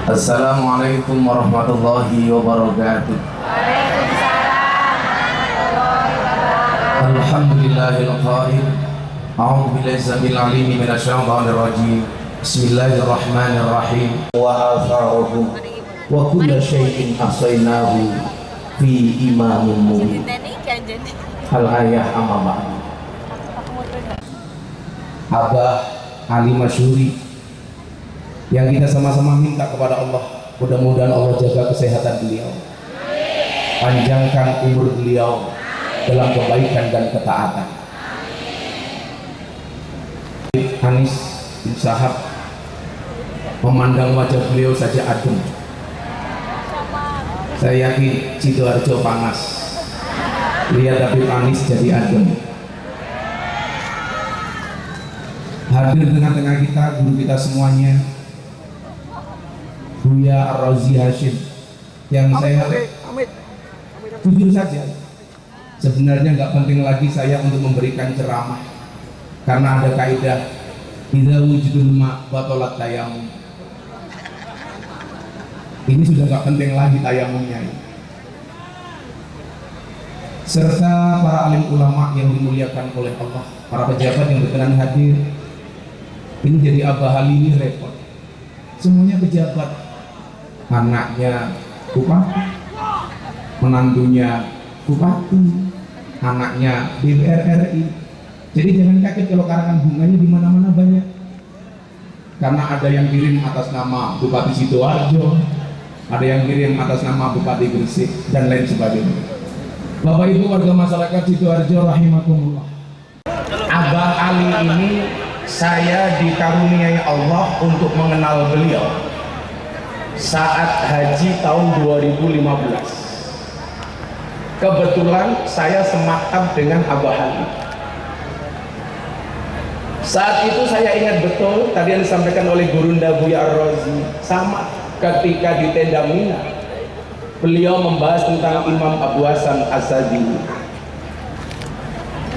Assalamualaikum warahmatullahi wabarakatuh. Alhamdulillahil qail. A'udzu billahi samil alim minasyaitonir rajim. Bismillahirrahmanirrahim. Wa atharahu wa kullu syai'in ahsaynahu fi imamin mubin. Al-ayah amma ba'd. Abah Ali Masyuri yang kita sama-sama minta kepada Allah, mudah-mudahan Allah jaga kesehatan beliau, panjangkan umur beliau dalam kebaikan dan ketaatan. Anis bin Sahab, memandang wajah beliau saja adem. Saya yakin Sidoarjo panas, lihat Habib Anis jadi adem. Hadir tengah-tengah kita guru kita semuanya, Buya Ar-Razi Hashim, yang saya jujur saja sebenarnya nggak penting lagi saya untuk memberikan ceramah, karena ada kaidah idza wujudul ma batalat tayamum. Ini sudah nggak penting lagi tayamumnya. Serta para alim ulama yang dimuliakan oleh Allah, para pejabat yang berkenan hadir. Ini jadi Abah Ali ini repot, semuanya pejabat, anaknya bupati, menantunya bupati, anaknya DPR RI. Jadi jangan kaget kalau karangan bunganya di mana-mana banyak, karena ada yang kirim atas nama Bupati Sidoarjo, ada yang kirim atas nama Bupati Gresik, dan lain sebagainya. Bapak Ibu warga masyarakat Sidoarjo rahimakumullah, Abah Ali ini saya dikaruniai Allah untuk mengenal beliau saat haji tahun 2015. Kebetulan saya semaktab dengan Abah Ali. Saat itu saya ingat betul tadi yang disampaikan oleh Gurunda Buya Ar-Razi, sama ketika di tenda Mina beliau membahas tentang Imam Abu Hasan As-Sadili.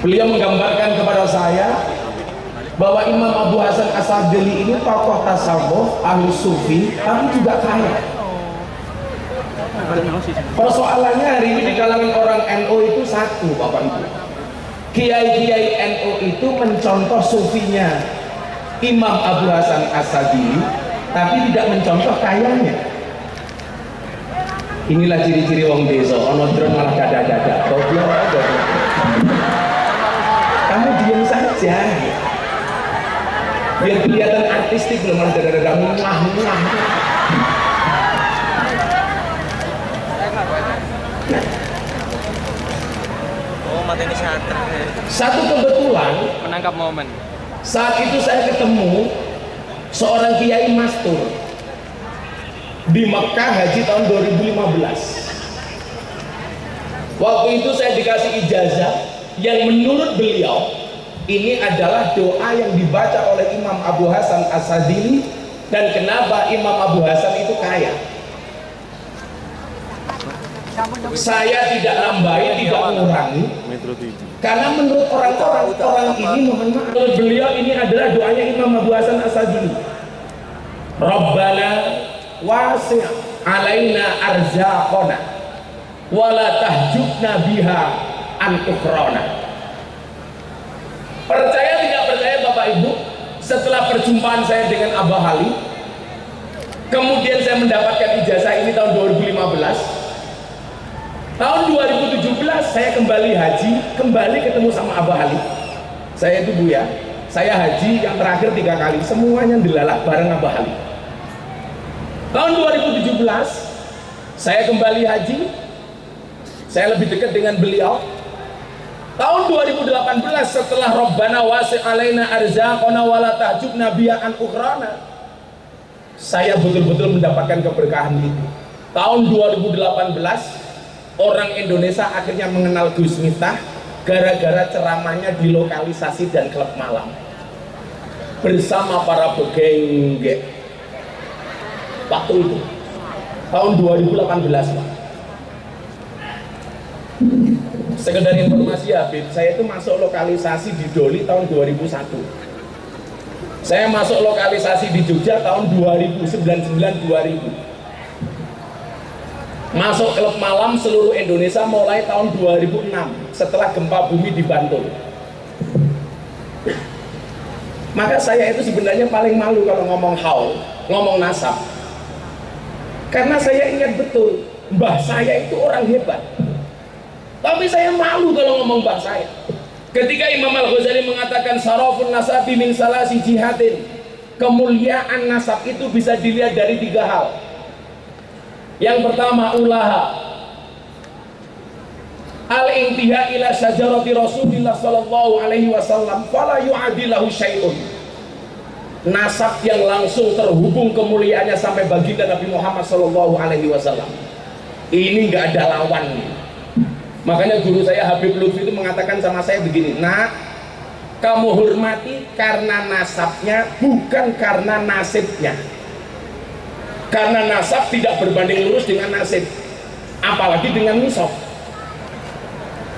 Beliau menggambarkan kepada saya bahwa Imam Abu Hasan As-Sadili ini tokoh tasawuf, ahli sufi, tapi juga kaya. Persoalannya hari ini di kalangan orang NU itu satu, Bapak Ibu. Kiai-kiai NU itu mencontoh sufinya Imam Abu Hasan As-Sadili, tapi tidak mencontoh kayanya. Inilah ciri-ciri wong desa, ono drone malah dada-dada. Kamu diam saja, biar kelihatan artistik, belum malah dada-dada muah-muah. Satu kebetulan menangkap momen. Saat itu saya ketemu seorang kiai mastur di Mekah haji tahun 2015. Waktu itu saya dikasih ijazah yang menurut beliau ini adalah doa yang dibaca oleh Imam Abu Hasan As-Sadili, dan kenapa Imam Abu Hasan itu kaya. Saya tidak nambahin, tidak mengurangi, karena menurut orang ini, mohon maaf, menurut beliau ini adalah doanya Imam Abu Hasan As-Sadili. Rabbana wasi' alaina arzaqona wala tahjubna biha an ukhrana. Percaya tidak percaya Bapak Ibu, setelah perjumpaan saya dengan Abah Ali, kemudian saya mendapatkan ijazah ini tahun 2015. Tahun 2017 saya kembali haji, kembali ketemu sama Abah Ali. Saya itu Buya, saya haji yang terakhir 3 kali, semuanya dilalak bareng Abah Ali. Tahun 2017 saya kembali haji, saya lebih dekat dengan beliau. Tahun 2018 setelah Rabbana wasi' alaina arzaqona wala tahjubna biha an ukhrana, saya betul-betul mendapatkan keberkahan itu. Tahun 2018 orang Indonesia akhirnya mengenal Gus Miftah gara-gara ceramahnya di lokalisasi dan klub malam bersama para begengge. Waktu itu tahun 2018, Pak. Sekedar informasi ya, Habib, saya itu masuk lokalisasi di Doli tahun 2001. Saya masuk lokalisasi di Jogja tahun 2099-2000. Masuk klub malam seluruh Indonesia mulai tahun 2006 setelah gempa bumi di Bantul. Maka saya itu sebenarnya paling malu kalau ngomong haul, ngomong nasab. Karena saya ingat betul, mbah saya itu orang hebat. Tapi saya malu kalau ngomong mbah saya. Ketika Imam Al-Ghazali mengatakan sarafun nasabi min salasi jihadin, kemuliaan nasab itu bisa dilihat dari 3 hal. Yang pertama, ulaha al-intiha ila syajarati Rasulillah sallallahu alaihi wasallam fala yu'adilahu syai'un. Nasab yang langsung terhubung kemuliaannya sampai baginda Nabi Muhammad sallallahu alaihi wasallam. Ini nggak ada lawannya. Makanya guru saya Habib Lutfi itu mengatakan sama saya begini, nak, kamu hormati karena nasabnya, bukan karena nasibnya. Karena nasab tidak berbanding lurus dengan nasib, apalagi dengan nisab.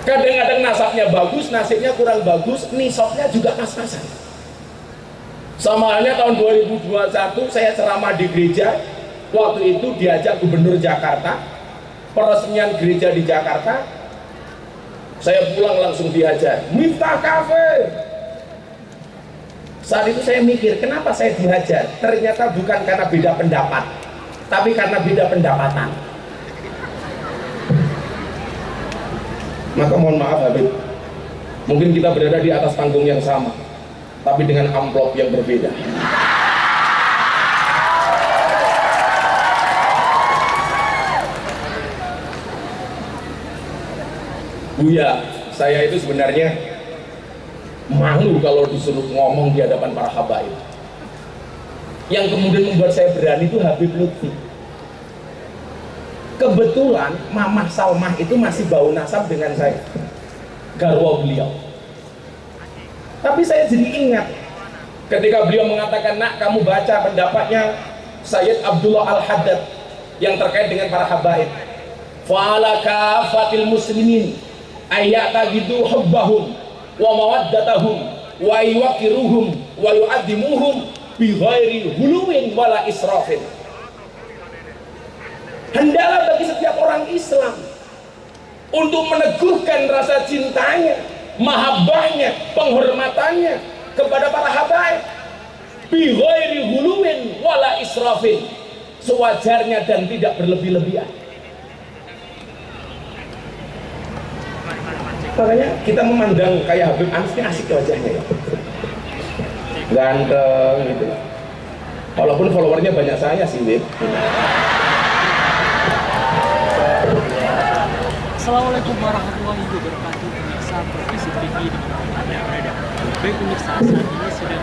Kadang-kadang nasabnya bagus, nasibnya kurang bagus, nisabnya juga pas-pasan. Sama halnya tahun 2021 saya ceramah di gereja, waktu itu diajak Gubernur Jakarta, peresmian gereja di Jakarta. Saya pulang langsung dihajar, Miftah Cafe. Saat itu saya mikir, kenapa saya dihajar? Ternyata bukan karena beda pendapat, tapi karena beda pendapatan. Maka mohon maaf Habib, mungkin kita berada di atas panggung yang sama, tapi dengan amplop yang berbeda. Buya, saya itu sebenarnya malu kalau disuruh ngomong di hadapan para habaib. Yang kemudian membuat saya berani itu Habib Lutfi. Kebetulan Mamah Salmah itu masih bau nasab dengan saya, garwa beliau. Tapi saya jadi ingat ketika beliau mengatakan, nak, kamu baca pendapatnya Sayyid Abdullah Al-Haddad yang terkait dengan para habaib. Fa'ala kafatil muslimin ayatagidu hubbahum wa mawaddatahum wa yuwaqiruhum wa yu'addimuhum bi ghairi huluwin wala israfin. Hendaklah bagi setiap orang Islam untuk meneguhkan rasa cintanya, mahabbahnya, penghormatannya kepada para habaib bi ghairi huluwin wala israfin, sewajarnya dan tidak berlebih-lebihan. Makanya kita memandang kayak Habib Anis ini asik wajahnya ya, ganteng gitu. Walaupun followernya banyak saya sih, Wib. Assalamualaikum warahmatullahi wabarakatuh. Pemirsa Profesi TV di mana Anda berada. Baik pemirsa, saat ini sudah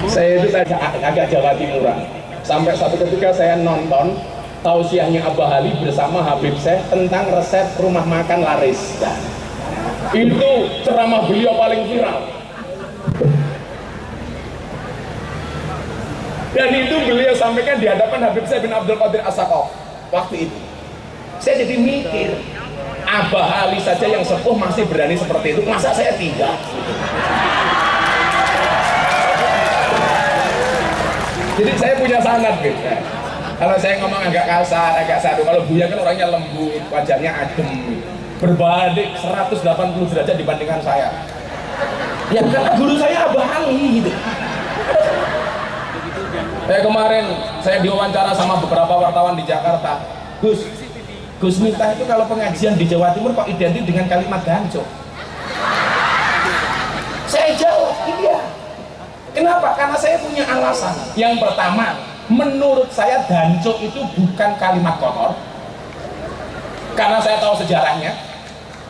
saya itu agak Jawa Timuran. Sampai suatu ketika saya nonton tausiahnya Abah Ali bersama Habib Syekh tentang resep rumah makan laris. Itu ceramah beliau paling viral. Dan itu beliau sampaikan di hadapan Habib Syekh bin Abdul Qadir As-Sakaf waktu itu. Saya jadi mikir, Abah Ali saja yang sepuh masih berani seperti itu, masa saya tidak? Jadi saya punya sanad gitu. Kalau saya ngomong agak kasar, agak sadu, kalau Buya kan orangnya lembut, wajahnya adem, berbalik 180 derajat dibandingkan saya. Ya karena guru saya Abah Ali gitu. Kemarin saya diwawancara sama beberapa wartawan di Jakarta. Gus Miftah itu kalau pengajian di Jawa Timur kok identik dengan kalimat danco? Saya jawab, iya. Kenapa? Karena saya punya alasan. Yang pertama, menurut saya danco itu bukan kalimat kotor. Karena saya tahu sejarahnya.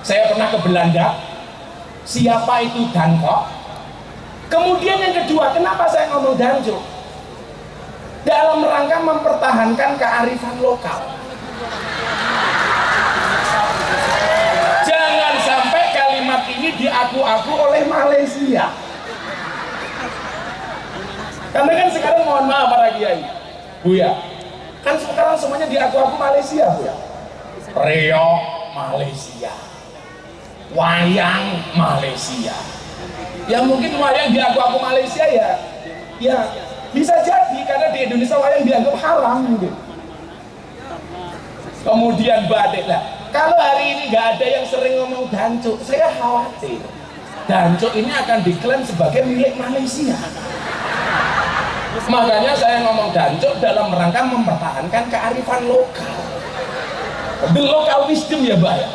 Saya pernah ke Belanda. Siapa itu danko? Kemudian yang kedua, kenapa saya ngomong danco? Dalam rangka mempertahankan kearifan lokal. Jangan sampai kalimat ini diaku-aku oleh Malaysia. Karena kan sekarang, mohon maaf para kiai, Buya, kan sekarang semuanya diaku-aku Malaysia, Buya. Reok Malaysia, wayang Malaysia. Ya mungkin wayang diaku-aku Malaysia ya Ya, bisa jadi karena di Indonesia wayang dianggap haram mungkin. Kemudian batik lah. Kalau hari ini nggak ada yang sering ngomong dancuk, saya khawatir dancuk ini akan diklaim sebagai milik Malaysia. Makanya saya ngomong dancuk dalam rangka mempertahankan kearifan lokal. The local wisdom ya, Mbak ya.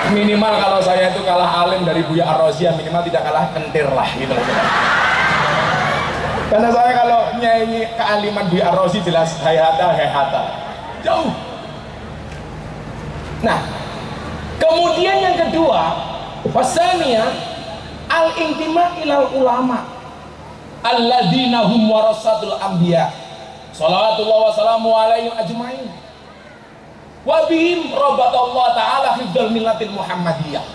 Minimal kalau saya itu kalah alim dari Buya Ar-Rasyiyah, minimal tidak kalah kentir lah gitu loh. Karena saya kalau nyanyi kealiman Buya Ar-Rasyiyah jelas hayata jauh. Nah, kemudian yang kedua, wasaniyah al-intima ilal ulama alladzina hum warasatul anbiya shalawatullah wa salamu alaihim ajmain wa bihim rabatallah ta'ala hifdzal millatil muhammadiyah.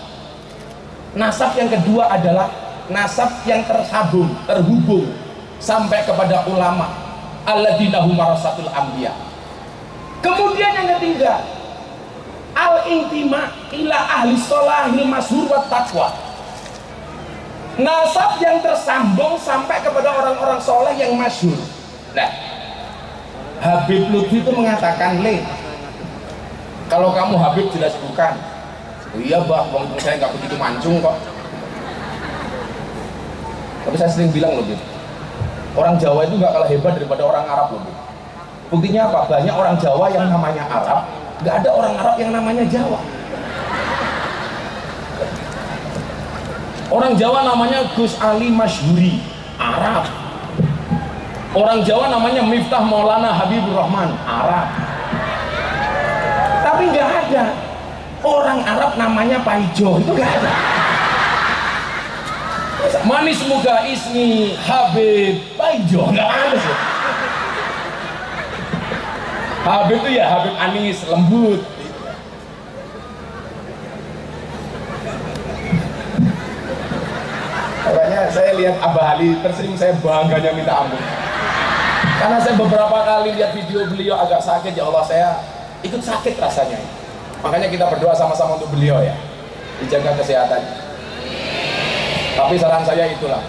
Nasab yang kedua adalah nasab yang terhubung sampai kepada ulama alladzina hum warasatul anbiya. Kemudian yang ketiga, al-intima ila ahli sholahil masyhur wa taqwa. Nasab yang tersambung sampai kepada orang-orang soleh yang masyhur. Nah, Habib Lutfi itu mengatakan, "Le, kalau kamu Habib jelas bukan." "Oh iya, Mbah, wong saya nggak begitu mancung kok." Tapi saya sering bilang loh, Bib, orang Jawa itu nggak kalah hebat daripada orang Arab loh, Bib. Buktinya apa? Banyak orang Jawa yang namanya Arab, nggak ada orang Arab yang namanya Jawa. Orang Jawa namanya Gus Ali Masyhuri, Arab. Orang Jawa namanya Miftah Maulana Habibur Rahman, Arab. Tapi nggak ada orang Arab namanya Paijo, itu nggak ada. Manis muka ismi Habib Paijo, nggak ada sih. Habib itu ya Habib Anis, lembut. Makanya saya lihat Abah Ali tersering saya bangganya minta ampun. Karena saya beberapa kali lihat video beliau agak sakit, ya Allah saya ikut sakit rasanya. Makanya kita berdoa sama-sama untuk beliau ya, dijaga kesehatan. Tapi saran saya itulah,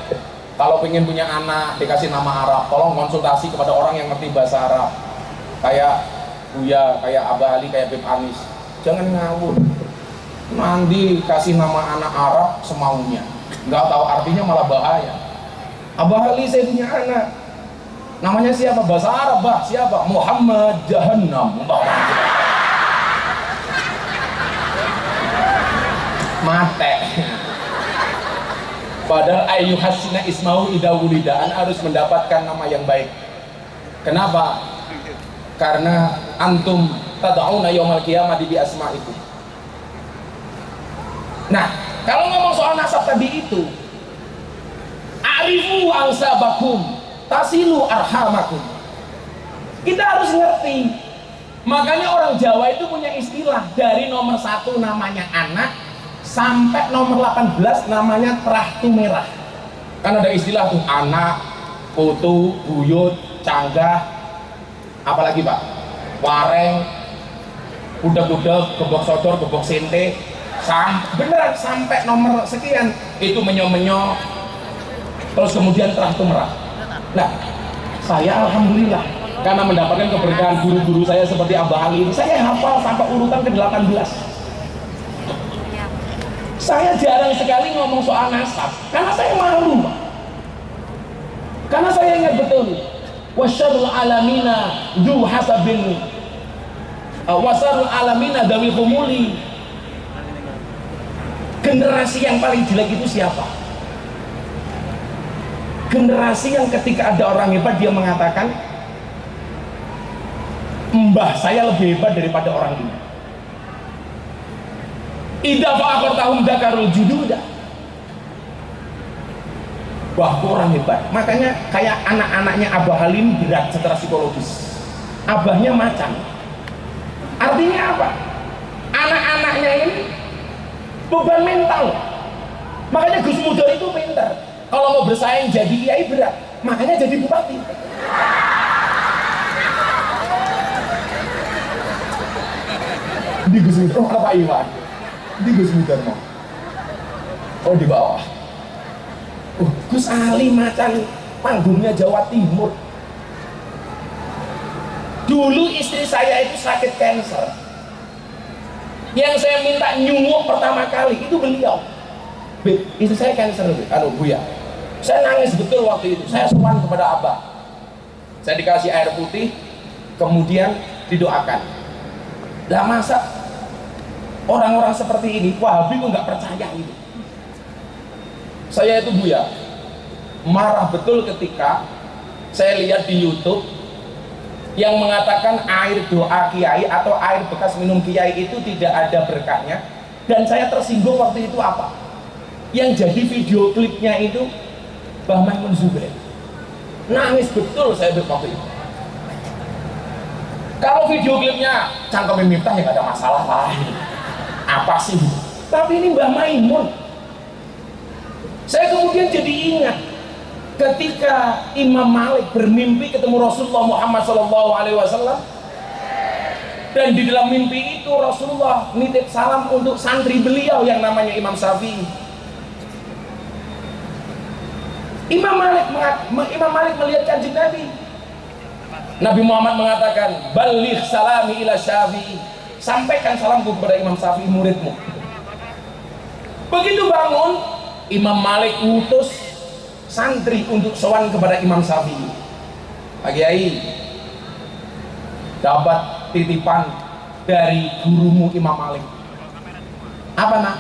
kalau pengen punya anak dikasih nama Arab, tolong konsultasi kepada orang yang ngerti bahasa Arab. Kayak Buya, kayak Abah Ali, kayak Bib Anis. Jangan ngawur. Nanti kasih nama anak Arab semaunya, nggak tahu artinya malah bahaya. Abah Ali saya punya anak, namanya siapa? Bahasa Arab, Bah. Siapa? Muhammad Jahannam. Mate. Padahal ayu hasina ismau idawulidaan harus mendapatkan nama yang baik. Kenapa? Karena antum tad'una yaumal qiyamah bi asma'ikum. Nah, kalau ngomong soal nasab tadi itu, arifu ansabakum tasilu arhamakum. Kita harus ngerti. Makanya orang Jawa itu punya istilah, dari nomor 1 namanya anak sampai nomor 18 namanya terahtu merah. Kan ada istilah tuh anak, putu, buyut, canggah, apalagi Pak? Wareng, budak-budak, gebok sodor, gebok sente, beneran sampai nomor sekian itu menyo-menyo, terus kemudian terahtu merah. Nah, saya alhamdulillah karena mendapatkan keberkahan guru-guru saya seperti Abah Ali ini, saya hafal sampai urutan ke-18. Saya jarang sekali ngomong soal nasab karena saya malu, Pak. Karena saya ingat betul, wasyarul alamina du hasabin wasarul alamina dawi humuli. Generasi yang paling jelek itu siapa? Generasi yang ketika ada orang hebat dia mengatakan, mbah saya lebih hebat daripada orang ini. Idza fa'aqartahum dzakarul jududa. Wah, orang hebat. Makanya kayak anak-anaknya Abah Halim berat secara psikologis. Abahnya macan. Artinya apa? Anak-anaknya ini beban mental. Makanya Gus Muda itu pintar. Kalau mau bersaing jadi kiai berat, makanya jadi bupati. Di Gus Mudarno apa Pak Iwan? Di Gus Mudarno. Oh di bawah. Gus Ali macan panggungnya Jawa Timur. Dulu istri saya itu sakit kanker. Yang saya minta nyunguk pertama kali itu beliau. Istri saya kanker, Buya. Saya nangis betul waktu itu. Saya sowan kepada Abah. Saya dikasih air putih, kemudian didoakan. Lah masa orang-orang seperti ini, Wahabi kok nggak percaya itu? Saya itu Buya, marah betul ketika saya lihat di YouTube yang mengatakan air doa kiai atau air bekas minum kiai itu tidak ada berkahnya, dan saya tersinggung waktu itu apa? Yang jadi video klipnya itu Mbah Maimun Zubair. Nangis betul saya waktu itu. Kalau video klipnya cangkem Miftah ya gak ada masalah lah. Apa sih? Tapi ini Mbah Maimun. Saya kemudian jadi ingat ketika Imam Malik bermimpi ketemu Rasulullah Muhammad SAW, dan di dalam mimpi itu Rasulullah nitip salam untuk santri beliau yang namanya Imam Syafi'i. Imam Malik melihat Kanjeng Nabi. Nabi Muhammad mengatakan, "Baligh salami ila Syafi'i." Sampaikan salamku kepada Imam Syafi'i muridmu. Begitu bangun, Imam Malik utus santri untuk sowan kepada Imam Syafi'i. Pak Kiai, dapat titipan dari gurumu Imam Malik. Apa nak?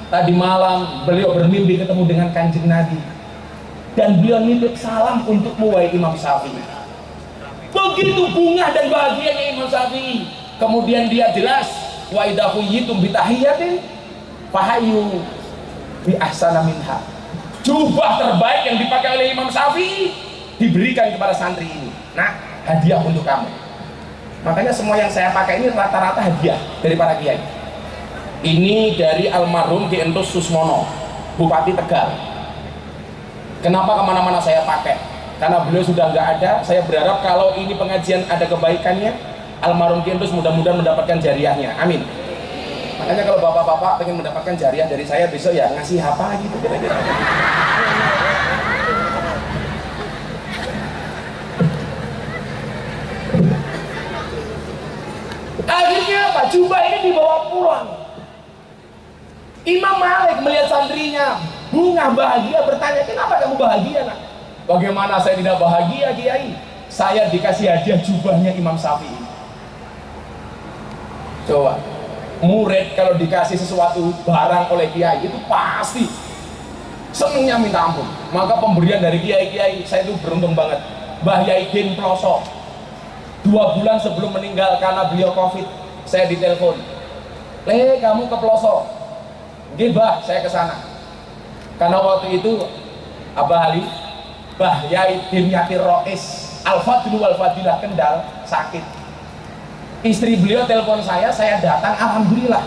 Tadi malam beliau bermimpi ketemu dengan Kanjeng Nabi, dan beliau nitip salam untukmu wahai Imam Syafi'i. Begitu bunga dan bahagianya Imam Syafi'i. Kemudian dia jelas, wa idza huyitum bi tahiyatin fahayyu bi ahsana minha. Jubah terbaik yang dipakai oleh Imam Syafi'i diberikan kepada santri ini. Nah, hadiah untuk kamu. Makanya semua yang saya pakai ini rata-rata hadiah dari para kiai. Ini dari almarhum Ki Entus Susmono, Bupati Tegal. Kenapa kemana-mana saya pakai? Karena beliau sudah nggak ada. Saya berharap kalau ini pengajian ada kebaikannya, almarhum Ki Entus mudah-mudahan mendapatkan jariahnya. Amin. Makanya kalau bapak-bapak pengen mendapatkan jariah dari saya besok ya ngasih apa gitu kira-kira. Akhirnya apa? Jubah ini dibawa pulang. Imam Malik melihat santrinya bunga bahagia, bertanya, kenapa kamu bahagia nak? Bagaimana saya tidak bahagia Kiai? Saya dikasih hadiah jubahnya Imam Syafi'i. Coba, murid kalau dikasih sesuatu barang oleh Kiai itu pasti senengnya minta ampun. Maka pemberian dari Kiai-Kiai saya itu beruntung banget. Mbah Yaidin Ploso 2 bulan sebelum meninggal karena beliau COVID, saya ditelepon, kamu ke Ploso? Nggih Mbah, saya ke sana. Karena waktu itu Abah Ali, Mbah Yaidin Yatir Rois Al-Fadlu wal-Fadilah Kendal sakit. Istri beliau telepon saya datang, alhamdulillah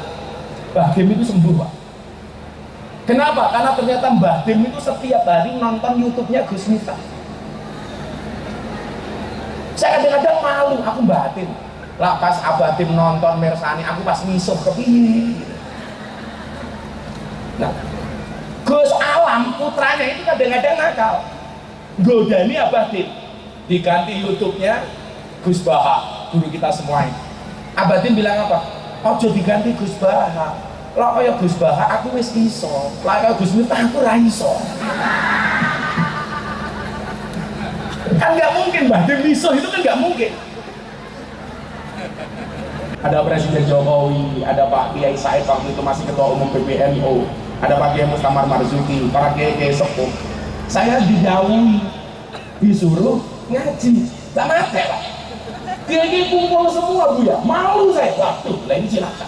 Mbah Dim itu sembuh Pak. Kenapa? Karena ternyata Mbah Dim itu setiap hari nonton YouTube-nya Gus Miftah. Saya kadang-kadang malu, aku batin lah pas Abah Dim nonton Mersani, aku pas misuh kepingin. Nah, Gus Alam putranya itu kadang-kadang nakal, godani Abah Dim, diganti YouTube-nya Gus Baha, guru kita semua ini. Abah Dim bilang apa? Ojo diganti Gus Baha, lah kaya Gus Baha aku wis iso, lah kaya Gus Miftah aku ra iso. Kan nggak mungkin Mbah Dim iso, itu kan nggak mungkin. Ada Presiden Jokowi, ada Pak Kiai Said waktu itu masih Ketua Umum PBNU, ada Pak Kiai Mustamar Marzuki, para kiai-kiai sepuh. Saya didhawuhi, disuruh ngaji, nggak mati Pak. Kiai-kiai kumpul semua Bu ya, malu saya. Waduh, lah ini silakan.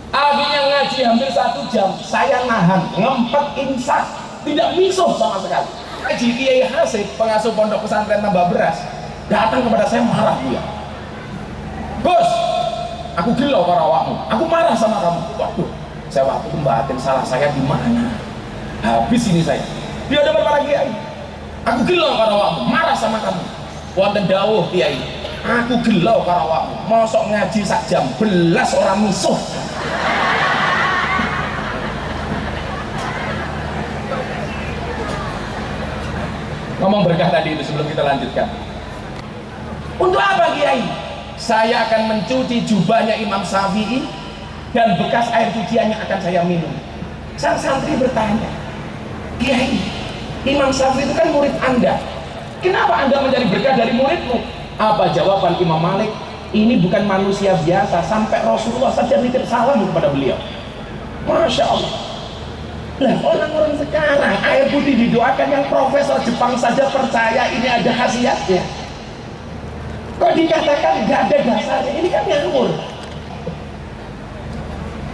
Akhirnya ngaji hampir 1 jam, saya nahan, ngempet imsak, tidak misuh sama sekali. Haji Kiai Hasib, pengasuh pondok pesantren Tambah Beras, datang kepada saya marah dia. Gus, aku gila karo awakmu, aku marah sama kamu. Waduh, saya waktu itu batin salah saya di mana? Habis ini saya. Dia depan para kiai. Aku gila karo awakmu, marah sama kamu. Wonten dawuh Kiai, aku gelau karo awakmu. Mosok ngaji sak jam belas orang misuh. Ngomong berkah tadi itu sebelum kita lanjutkan. Untuk apa Kiai? Saya akan mencuci jubahnya Imam Syafi'i dan bekas air cuciannya akan saya minum. Sang santri bertanya, Kiai, Imam Syafi'i itu kan murid Anda. Kenapa Anda mencari berkah dari muridmu? Apa jawaban Imam Malik? Ini bukan manusia biasa, sampai Rasulullah saja nitip salam kepada beliau. Masya Allah. Lah orang-orang sekarang air putih didoakan, yang profesor Jepang saja percaya ini ada khasiatnya. Kok dikatakan nggak ada dasarnya? Ini kan ngawur.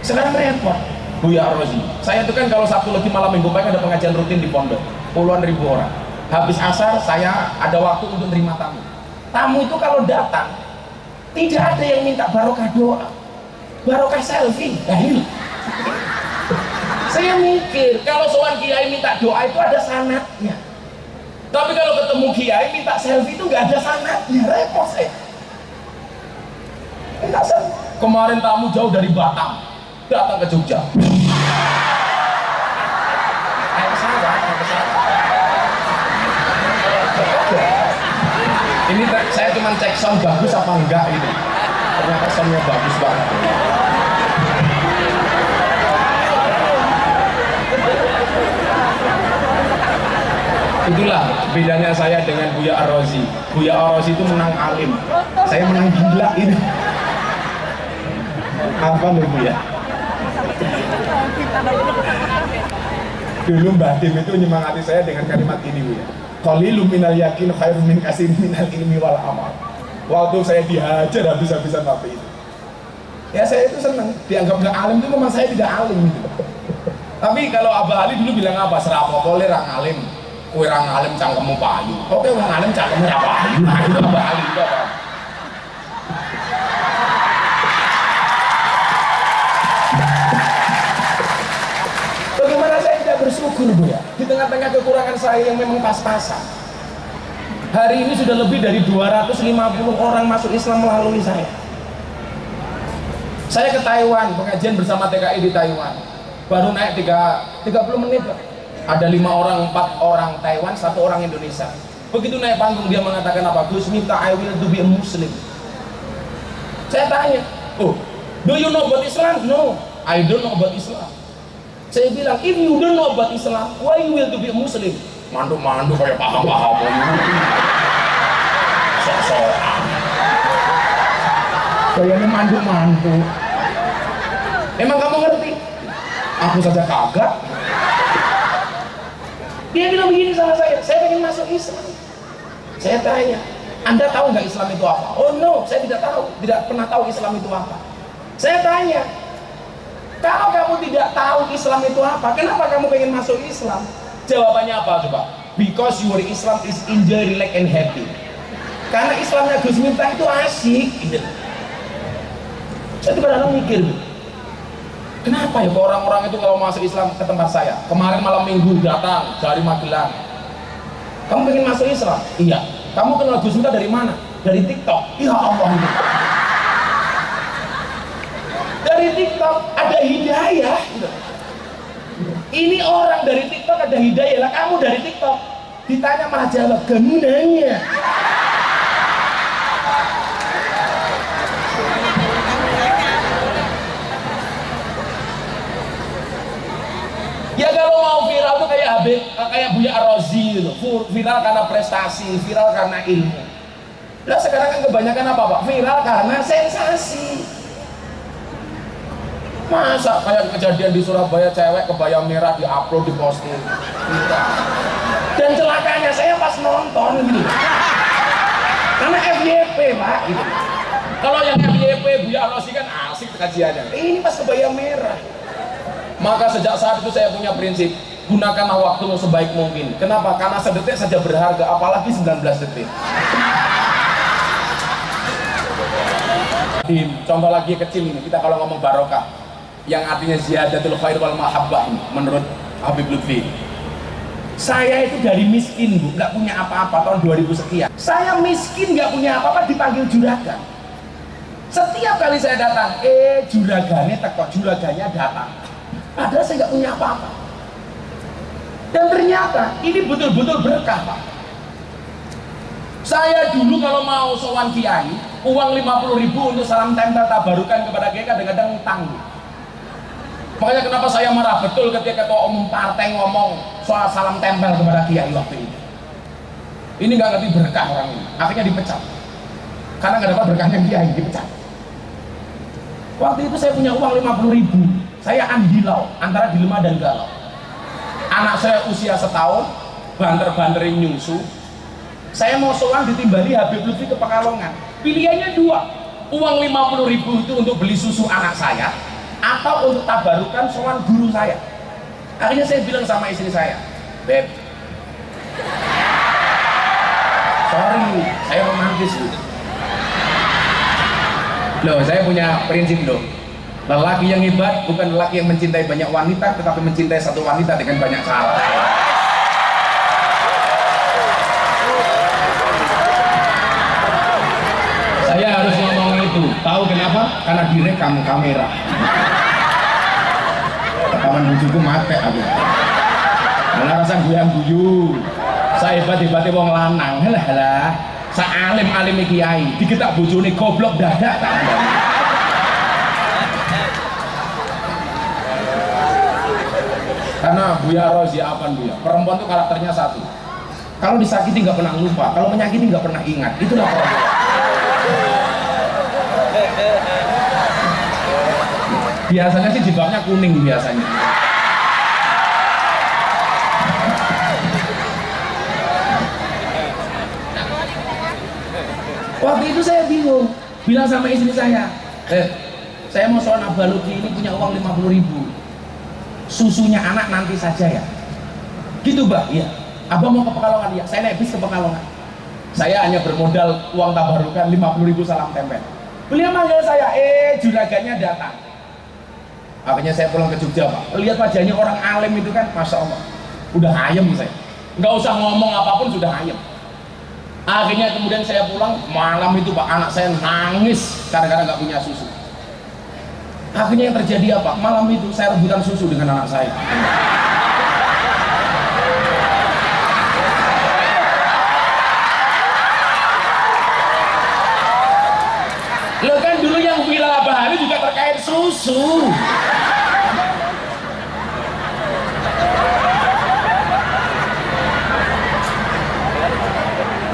Sekarang repot. Buya Rozi, saya itu kan kalau Sabtu Legi malam minggu pagi ada pengajian rutin di pondok, puluhan ribu orang. Habis asar saya ada waktu untuk terima tamu. Tamu itu kalau datang tidak ada yang minta barokah doa, barokah selfie. Nah ini saya mikir, kalau seorang kiai minta doa itu ada sanatnya. Tapi kalau ketemu kiai minta selfie itu nggak ada sanatnya, repot saya. Minta selfie. Kemarin tamu jauh dari Batam, datang ke Jogja. Naik pesawat. Ini saya cuma cek sound bagus apa enggak ini. Ternyata soundnya bagus banget. Itulah bedanya saya dengan Buya Ar-Razi. Buya Ar-Razi itu menang alim, saya menang gila ini. Apa nih Buya? Dulu Mbah Dim itu menyemangati saya dengan kalimat ini Buya. Qalilun minal yakin khairun min katsirin minal ilmi wal amal. Waktu saya dihajar habis-habisan waktu itu. Ya saya itu senang, dianggap nggak alim itu memang saya tidak alim gitu. Tapi kalau Abah Ali dulu bilang apa? Serapopo le ra alim. Kowe ra ngalim cangkemmu payu. Oke wong ngalim cangkemmu ra payu. Nah itu Abah Ali juga Pak. Bagaimana saya tidak bersyukur Bu ya, di tengah-tengah kekurangan saya yang memang pas-pasan. Hari ini sudah lebih dari 250 orang masuk Islam melalui saya. Saya ke Taiwan, pengajian bersama TKI di Taiwan. Baru naik 30 menit Pak. Ada 5 orang, 4 orang Taiwan, 1 orang Indonesia. Begitu naik panggung dia mengatakan apa? Gus Miftah, I will to be a Muslim. Saya tanya, oh, do you know about Islam? No, I don't know about Islam. Saya bilang, if you don't know about Islam, why you will to be a Muslim? Mandu-mandu kayak paham-paham. Sok-sokan. Kayaknya mandu-mandu. Emang kamu ngerti? Aku saja kagak. Dia bilang begini sama saya pengen masuk Islam. Saya tanya, Anda tahu nggak Islam itu apa? Oh no, saya tidak tahu, tidak pernah tahu Islam itu apa. Saya tanya, kalau kamu tidak tahu Islam itu apa, kenapa kamu pengen masuk Islam? Jawabannya apa coba? Because your Islam is enjoy, relax, and happy. Karena Islamnya Gus Miftah itu asik. Gitu. Saya kadang-kadang mikir, kenapa ya orang-orang itu kalau masuk Islam ke tempat saya? Kemarin malam minggu datang dari Magelang. Kamu pengen masuk Islam? Iya. Kamu kenal Gus Miftah dari mana? Dari TikTok. Ya Allah. Dari TikTok ada hidayah. Ini orang dari TikTok ada hidayah. Lah kamu dari TikTok ditanya malah jawab gemunanya. Ya kalau mau viral tuh kayak Buya Ar-Razi gitu. Viral karena prestasi, viral karena ilmu. Lah sekarang kan kebanyakan apa Pak? Viral karena sensasi. Masa kayak kejadian di Surabaya, cewek kebaya merah diupload, diposting. Dan celakanya saya pas nonton gitu. Karena FYP Pak gitu. Kalau yang FYP Buya Ar-Razi kan asik kajiannya. Ini pas kebaya merah. Maka sejak saat itu saya punya prinsip, gunakanlah waktumu sebaik mungkin. Kenapa? Karena sedetik saja berharga, apalagi 19 detik. Contoh lagi kecil ini, kita kalau ngomong barokah, yang artinya ziyadatul khair wal mahabbah menurut Habib Lutfi. Saya itu dari miskin Bu, nggak punya apa-apa tahun 2000 sekian. Saya miskin nggak punya apa-apa dipanggil juragan. Setiap kali saya datang, juragannya teko, juragannya datang. Padahal saya nggak punya apa-apa. Dan ternyata ini betul-betul berkah Pak. Saya dulu kalau mau sowan kiai, uang 50.000 untuk salam tempel tabarukan kepada kiai kadang-kadang utang. Makanya kenapa saya marah betul ketika ketua umum partai ngomong soal salam tempel kepada kiai waktu itu. Ini nggak ngerti berkah orang ini, akhirnya dipecat. Karena nggak dapat berkahnya kiai, dipecat. Waktu itu saya punya uang 50.000, saya andilau antara dilema dan galau. Anak saya usia setahun, banter-banterin nyusu. Saya mau sowan ditimbali Habib Lutfi ke Pekalongan. Pilihannya dua, uang 50.000 itu untuk beli susu anak saya, atau untuk tabarukan sowan guru saya. Akhirnya saya bilang sama istri saya, Beb, sorry, saya romantis Bu. Loh, saya punya prinsip loh. Lelaki yang hebat bukan lelaki yang mencintai banyak wanita, tetapi mencintai satu wanita dengan banyak cara. Saya harus ngomong itu. Tahu kenapa? Karena direkam kamera. Rekaman bujuku mate aku. Karena rasa guyang-guyu. Saya hebat-hebatnya wong lanang. Halah. Saalim-alim kiai diketak bojone goblok dadak tak. Karena Buya Rozi apaan Buya? Perempuan tuh karakternya satu. Kalau disakiti nggak pernah lupa, kalau menyakiti nggak pernah ingat. Itulah perempuan. Biasanya sih jilbabnya kuning biasanya. Waktu itu saya bingung, bilang sama istri saya, saya mau soal Abah Luki ini punya uang 50.000. Susunya anak nanti saja ya. Gitu Mbak, iya. Abah mau ke Pekalongan ya, saya naik bis ke Pekalongan. Saya hanya bermodal uang tabarukan 50.000 salam tempel. Beliau manggil saya, juragannya datang. Akhirnya saya pulang ke Jogja Pak. Lihat wajahnya orang alim itu kan, Masya Allah. Udah ayem saya. Nggak usah ngomong apapun sudah ayem. Akhirnya kemudian saya pulang, malam itu Pak, anak saya nangis karena nggak punya susu. Akhirnya yang terjadi apa? Malam itu saya rebutan susu dengan anak saya. Lo kan dulu yang Villa Bahari juga terkait susu.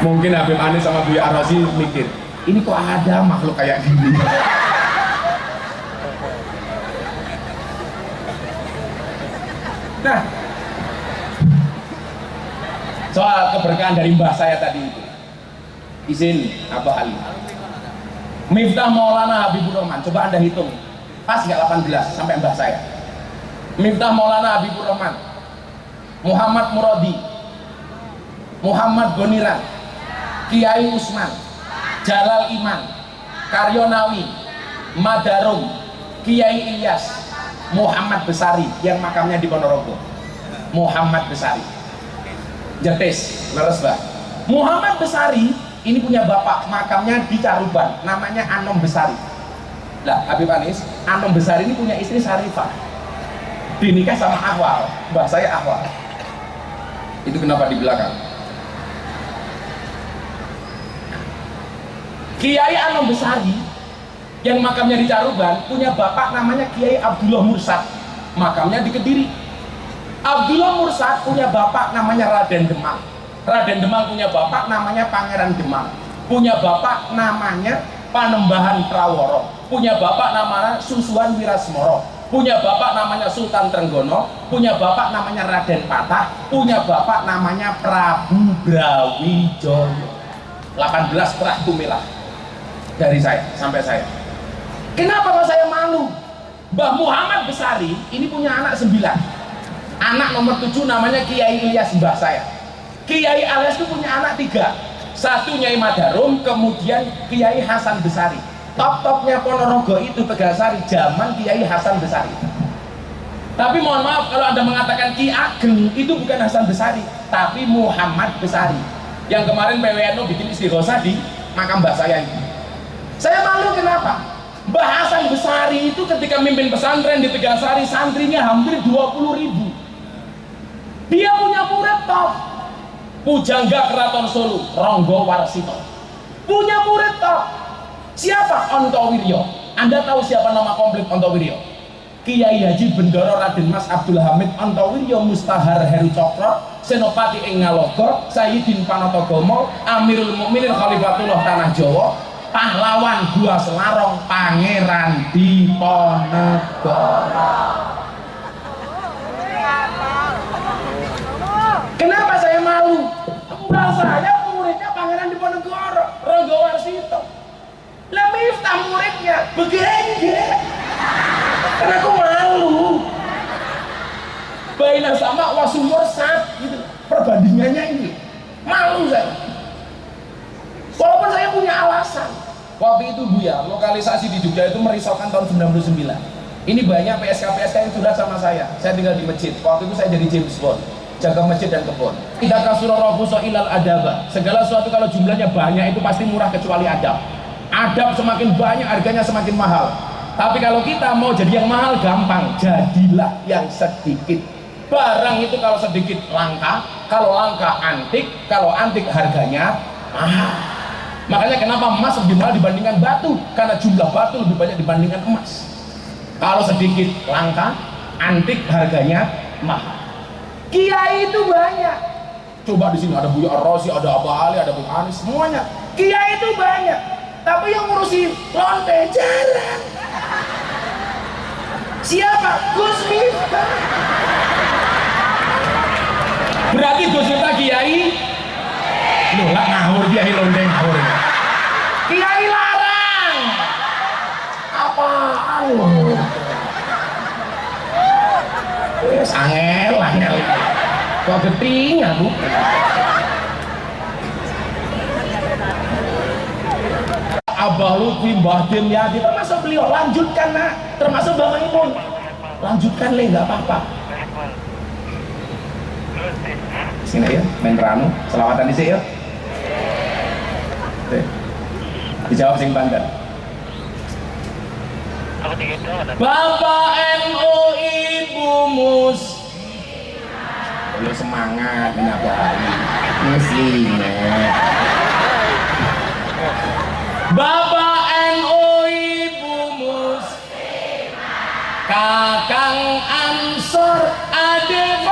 Mungkin Habib Anis sama Buya Rozi mikir, ini kok ada makhluk kayak gini. Nah, soal keberkahan dari mbah saya tadi itu, izin Abah Ali. Miftah Maulana Habibur Rahman, coba Anda hitung, pas nggak 18 sampai mbah saya. Miftah Maulana Habibur Rahman, Muhammad Muradi, Muhammad Goniran, Kiai Usman, Jalal Iman, Karyonawi, Madarum, Kiai Ilyas, Muhammad Besari yang makamnya di Ponorogo. Muhammad Besari, Jetis, leres Mbak. Muhammad Besari ini punya bapak, makamnya di Caruban, namanya Anom Besari. Lah, Habib Anis, Anom Besari ini punya istri Sarifah, dinikah sama Ahwal, mbah saya Ahwal. Itu kenapa di belakang. Kiai Anom Besari yang makamnya di Caruban punya bapak namanya Kiai Abdullah Mursad, makamnya di Kediri. Abdullah Mursad punya bapak namanya Raden Demang. Raden Demang punya bapak namanya Pangeran Demang. Punya bapak namanya Panembahan Praworo. Punya bapak namanya Susuan Wirasmoro. Punya bapak namanya Sultan Trenggono. Punya bapak namanya Raden Patah. Punya bapak namanya Prabu Brawijaya. 18 terah tumilah dari saya sampai saya. Kenapa kok saya malu? Mbah Muhammad Besari ini punya anak 9. Anak nomor 7 namanya Kiai Ilyas mbah saya. Kiai Ilyas itu punya anak 3. Satu Nyai Madarum, kemudian Kiai Hasan Besari. Top-topnya Ponorogo itu Tegasari zaman Kiai Hasan Besari. Tapi mohon maaf kalau Anda mengatakan Ki Ageng, itu bukan Hasan Besari. tapi Muhammad Besari. Yang kemarin PWNU bikin istighosah di makam mbah saya ini. Saya malu kenapa? Mbah Hasan Besari itu ketika mimpin pesantren di Tegasari, santrinya hampir 20.000. Dia punya murid top, Pujangga Keraton Solo, Ronggo Warsito. Punya murid top. Siapa? Ontowiryo. Anda tahu siapa nama komplit Ontowiryo? Kiai Haji Bendoro Raden Mas Abdul Hamid Ontowiryo Mustahar Heru Cokro, Senopati ing Ngalogo, Sayyidin Panatagomo, Amirul Mukminin Khalifatullah Tanah Jawa, pahlawan Gua Selarong, Pangeran Diponegoro. Kenapa saya malu? Mbah saya muridnya Pangeran Diponegoro, Ronggo Warsito. Lah Miftah muridnya begenge. Karena aku malu. Baina sama wasumur sat gitu. Perbandingannya ini. Malu saya. Walaupun saya punya alasan. Waktu itu Buya, lokalisasi di Jogja itu merisaukan tahun 99. Ini banyak PSK-PSK yang curhat sama saya. Saya tinggal di masjid. Waktu itu saya jadi James Bond, jaga masjid dan kebun. Idza kasura rafusa ilal adaba. Segala sesuatu kalau jumlahnya banyak itu pasti murah kecuali adab. Adab semakin banyak harganya semakin mahal. Tapi kalau kita mau jadi yang mahal gampang, jadilah yang sedikit. Barang itu kalau sedikit langka, kalau langka antik, kalau antik harganya mahal. Makanya kenapa emas lebih mahal dibandingkan batu? Karena jumlah batu lebih banyak dibandingkan emas. Kalau sedikit langka, antik harganya mahal. Kiai itu banyak. Coba di sini ada Buya Ar-Razi, ada Abah Ali, ada Bung Anis, semuanya. Kiai itu banyak. Tapi yang ngurusin lonte jarang. Siapa? Gus Miftah. Berarti Gus Miftah kiai? Loh lah ngawur kiai lonte ngawur. Kiai larang. Apaan lo? Angel. Kok geting aku? Abah Lutfi, Mbah Dimyati, termasuk beliau lanjutkan nak, termasuk Mbah Maimun, lanjutkan le, nggak apa-apa. Sini ya, main ranu, selawatan di sini ya. Dijawab sing Banten. Bapak NU, Ibu Mus. Lu semangat kenapa hari muslimat. Bapak NU, Ibu Mus, Kakang Ansor, Ade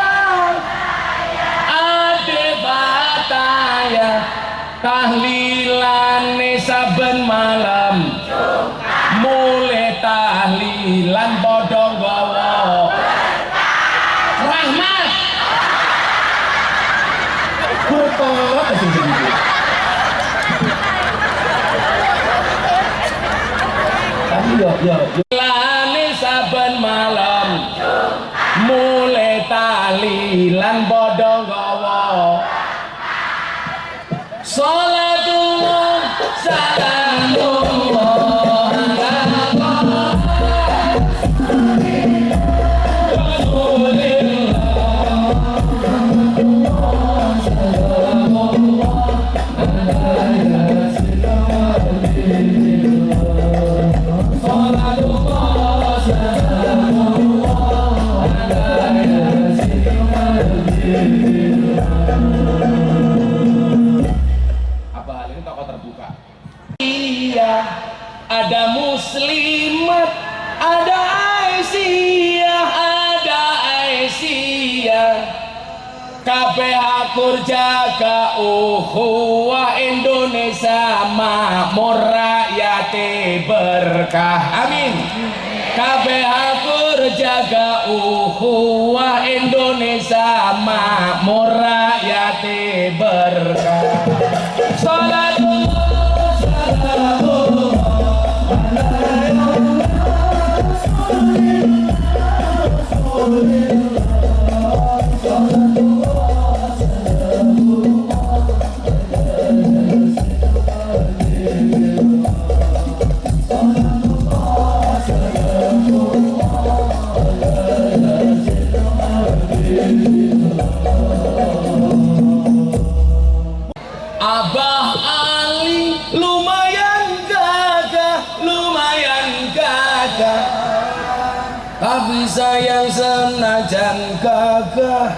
Bataya, tahlilane saben malam, mulai tahlilan padha nggawa rahmat. Berkah sing begitu. Lani saben malam mulai tahlilan padha nggawa salatullah salamullah ada muslimat, ada Aisyah, kabeh akur jaga ukhuwah Indonesia makmur rakyate berkah. Amin. Kabeh akur jaga ukhuwah Indonesia makmur rakyate berkah. Salatullah Tapi sayang senajan gagah,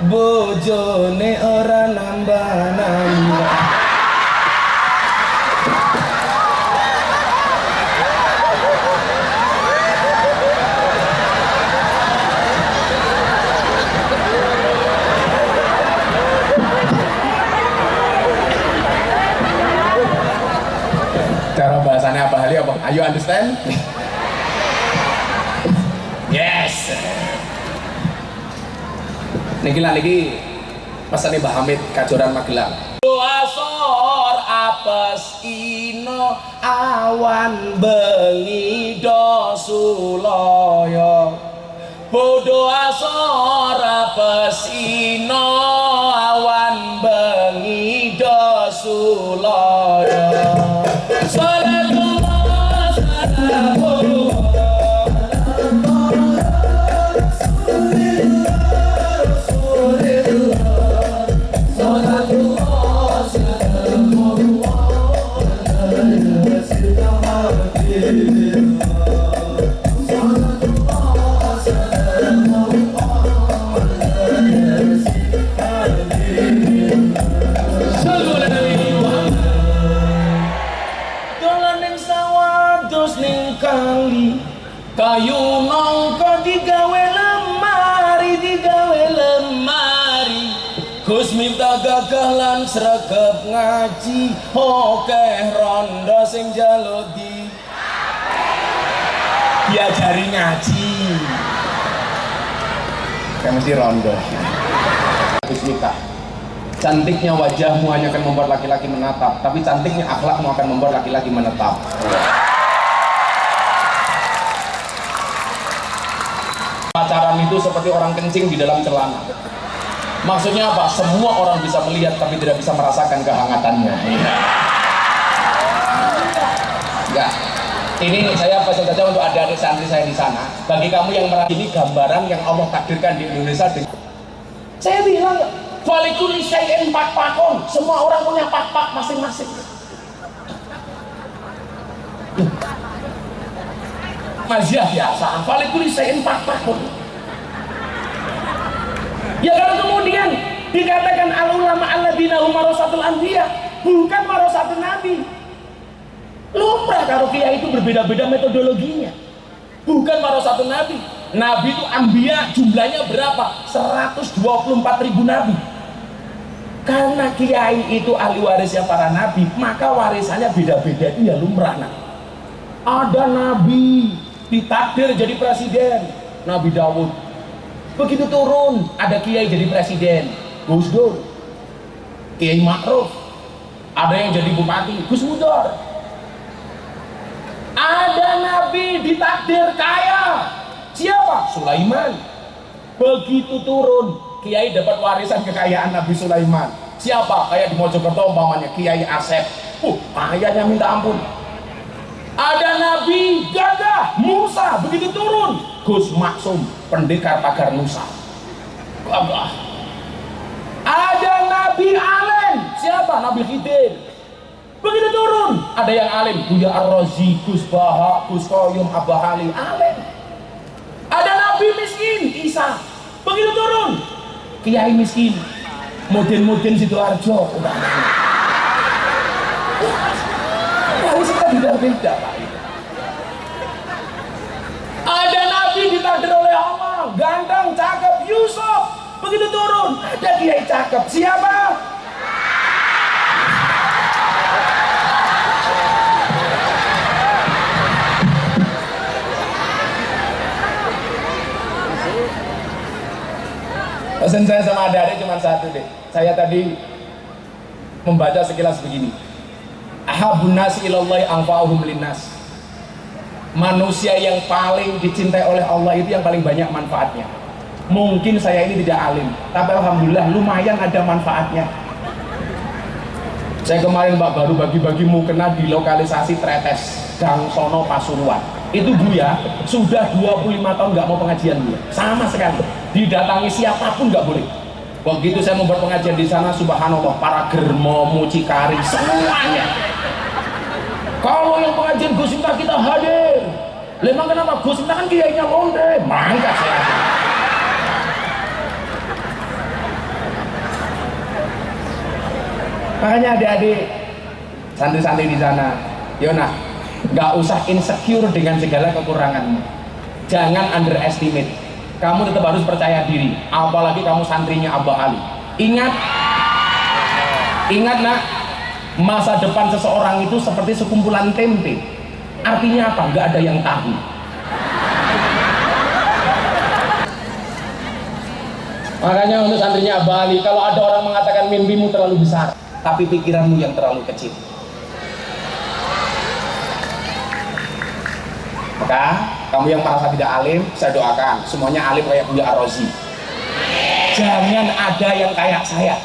bojone ora nambah-nambah. Cara bahasanya apa hal apa? Ayo understand? Yes. Niki lah niki pesane Mbah Hamid Kajoran Magelang. Doa sor apes ino awan bengi do sulaya. Bodo asor apes ino awan bengi do sulaya. Salatullah salamullah kayu nongko digawe lemari Gus Miftah gagah lan sregep ngaji okeh rondo sing njaluk diajari ngaji kan mesti rondo. Gus Miftah, cantiknya wajahmu hanya akan membuat laki-laki menatap, tapi cantiknya akhlakmu akan membuat laki-laki menetap. Pacaran itu seperti orang kencing di dalam celana. Maksudnya apa? Semua orang bisa melihat tapi tidak bisa merasakan kehangatannya. Enggak. Ini saya pesan saja untuk adik-adik santri saya di sana. Bagi kamu yang merasa ini gambaran yang Allah takdirkan di Indonesia. Saya bilang, walikul syai'in pak-pakon. Semua orang punya pak-pak masing-masing. Maziah biasa, walikul syai'in pak-pakon. Ya kalau kemudian dikatakan al-ulama alladzina hum warasatul anbiya, bukan warasatul nabi. Lumrah kalau kiai itu berbeda-beda metodologinya. Bukan warasatul nabi. Nabi itu anbiya jumlahnya berapa? 124.000 nabi. Karena kiai itu ahli warisnya para nabi, maka warisannya beda-beda, itu ya lumrah. Nah, ada nabi ditakdir jadi presiden, Nabi Daud. Begitu turun, ada kiai jadi presiden, Gus Dur. Kiai Ma'ruf. Ada yang jadi bupati, Gus Mudor. Ada nabi ditakdir kaya, siapa? Sulaiman. Begitu turun, kiai dapat warisan kekayaan Nabi Sulaiman. Siapa? Kayak di Mojokerto umpamanya Kiai Asep. Kayanya minta ampun. Ada nabi gagah, Musa. Begitu turun, Gus Maksum, pendekar pagar Nusa. Gagah. Ada nabi alim, siapa? Nabi Khidir. Begitu turun, ada yang alim, Buya Ar-Razi, Gus Baha, Gus Koyum, Abah Ali, alim. Ada nabi miskin, Isa. Begitu turun, kiai miskin, Mudin Sidoarjo. Warisnya beda-beda, Pak. Ada nabi ditakdir oleh Allah, ganteng, cakep, Yusuf. Begitu turun, ada kiai cakep, siapa? Pesan saya sama adik-adik cuma satu deh. Saya tadi membaca sekilas begini. Ahabun nasi ilallahi anfa'uhum linnas. Manusia yang paling dicintai oleh Allah itu yang paling banyak manfaatnya. Mungkin saya ini tidak alim, tapi alhamdulillah lumayan ada manfaatnya. Saya kemarin baru bagi-bagi mukena di lokalisasi Tretes, Gang Sono, Pasuruan. Itu Buya sudah 25 tahun nggak mau pengajian Buya, sama sekali. Didatangi siapapun nggak boleh. Begitu saya membuat pengajian di sana, subhanallah, para germo, mucikari, semuanya. Kalau yang pengajian Gus Miftah kita hadir, Emang kenapa bos? Kita kan kiainya londe. Mangkat saya. Makanya adik-adik santri-santri di sana, Yona, nggak usah insecure dengan segala kekuranganmu. Jangan underestimate. Kamu tetap harus percaya diri. Apalagi kamu santrinya Abah Ali. Ingat nak, masa depan seseorang itu seperti sekumpulan tempe. Artinya apa? Nggak ada yang tahu. Makanya untuk santrinya Abah Ali, kalau ada orang mengatakan mimpimu terlalu besar, tapi pikiranmu yang terlalu kecil, maka kamu yang merasa tidak alim, saya doakan semuanya alim kayak Buya Ar-Razi. Jangan ada yang kayak saya.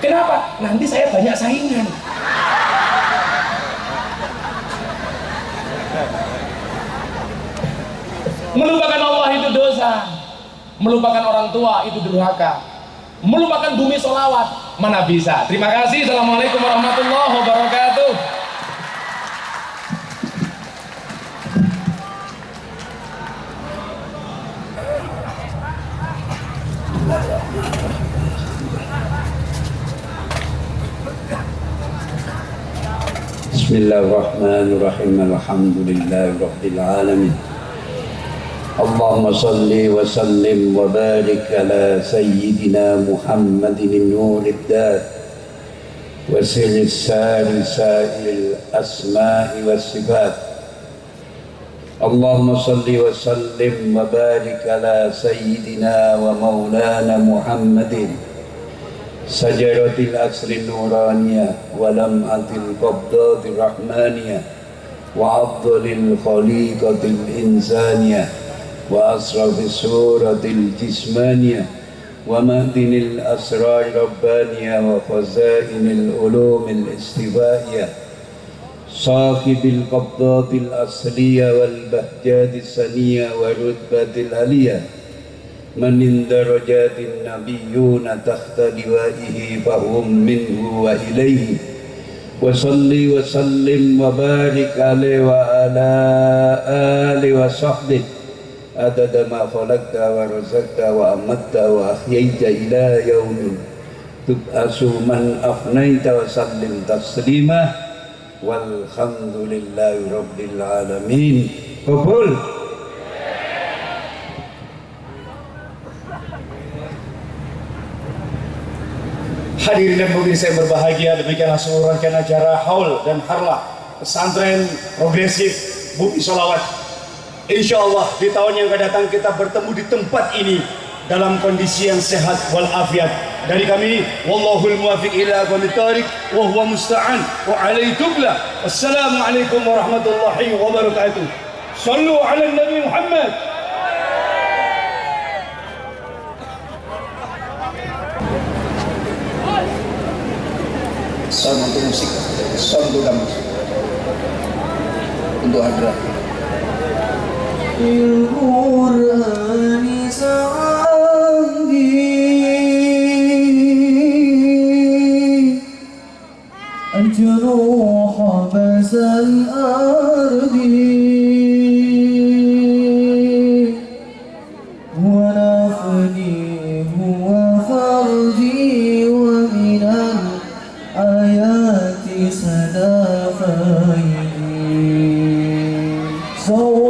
Kenapa? Nanti saya banyak saingan. Melupakan Allah itu dosa, melupakan orang tua itu durhaka, melupakan bumi sholawat mana bisa. Terima kasih. Assalamualaikum warahmatullahi wabarakatuh. Bismillahirrahmanirrahim. Alhamdulillahirabbil alamin. Allahumma salli wa sallim wa barik ala sayyidina Muhammadin nurid dar wa sirris sa'il asma'i was sifat. Allahumma salli wa sallim wa barik ala sayyidina wa maulana Muhammadin sajaratil asri nuraniyah wa lam'atil qabdatir rahmaniyah wa afdalil khaliqatil insaniyah wa asrafis suratil jismaniyah wa mahdinil asrar rabbaniyah wa khazainil ulumil istifaiyah sahibil qabdatil asliyah wal bahjatis saniyah wa rutbatil aliyah man darajatin nabiyyuna tahta liwaihi fahum minhu wa ilaihi wa salli wa sallim wa barik alaihi wa ala alihi wa sahbihi adada ma khalaqta wa razaqta wa amatta wa ahyaita ila yaumin tub'asu man afnaita wa sallim taslima walhamdulillahi rabbil alamin. Qabul. Hadirin dan hadirin saya berbahagia, demikianlah seluruh rangkaian acara haul dan harlah pesantren progresif Bumi Sholawat. Insya Allah di tahun yang akan datang kita bertemu di tempat ini dalam kondisi yang sehat walafiat. Dari kami, wallahul muwafiq ila aqwamit thariq wa huwa musta'an wa alaihi tubla. Wassalamualaikum warahmatullahi wabarakatuh. Sallu ala Nabi Muhammad. Sound untuk musik, sound untuk musik, untuk hadrat. Al-Qur'ani sa'andi al-juruh basal ardi wa nafni huwa farji wa minal ayati sadafayni. So